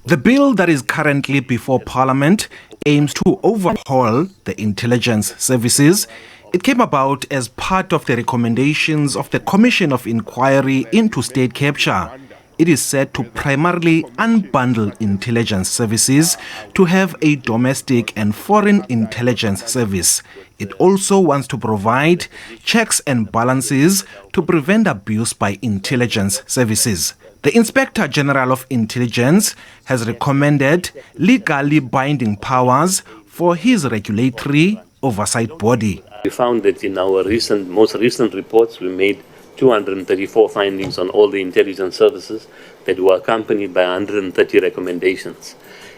The bill that is currently before Parliament aims to overhaul the intelligence services. It came about as part of the recommendations of the Commission of Inquiry into State Capture. It is set to primarily unbundle intelligence services to have a domestic and foreign intelligence service. It also wants to provide checks and balances to prevent abuse by intelligence services. The Inspector General of Intelligence has recommended legally binding powers for his regulatory oversight body. We found that in our most recent reports, we made 234 findings on all the intelligence services that were accompanied by 130 recommendations.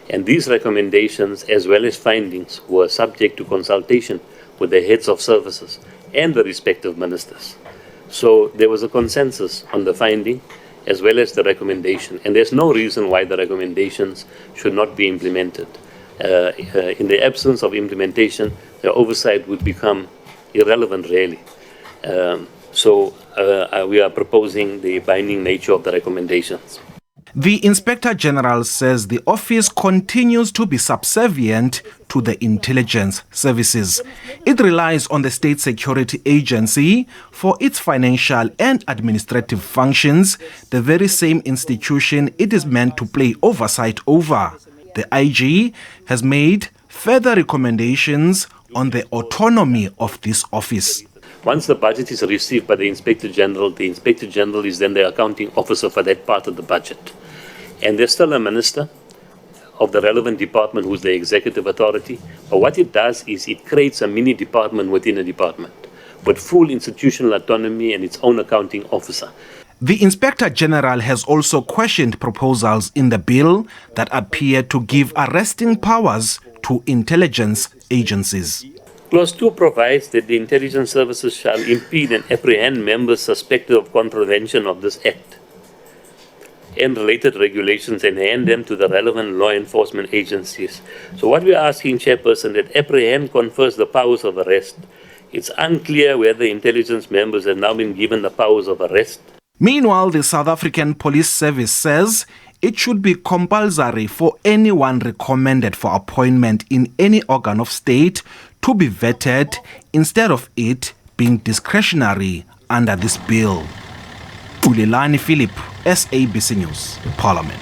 And these recommendations, as well as findings, were subject to consultation with the heads of services and the respective ministers. So there was a consensus on the finding as well as the recommendation. And there's no reason why the recommendations should not be implemented. In the absence of implementation, the oversight would become irrelevant, really. So we are proposing the binding nature of the recommendations. The Inspector General says the office continues to be subservient to the intelligence services. It relies on the State Security Agency for its financial and administrative functions, the very same institution it is meant to play oversight over. The IG has made further recommendations on the autonomy of this office. Once the budget is received by the Inspector General is then the accounting officer for that part of the budget. And there's still a minister of the relevant department who's the executive authority. But what it does is it creates a mini department within a department with full institutional autonomy and its own accounting officer. The Inspector General has also questioned proposals in the bill that appear to give arresting powers to intelligence agencies. Clause 2 provides that the intelligence services shall impede and apprehend members suspected of contravention of this Act and related regulations and hand them to the relevant law enforcement agencies. So what we are asking, Chairperson, that apprehend confers the powers of arrest. It's unclear whether intelligence members have now been given the powers of arrest. Meanwhile, the South African Police Service says it should be compulsory for anyone recommended for appointment in any organ of state to be vetted instead of it being discretionary under this bill. Ulelani Philip, SABC News, Parliament.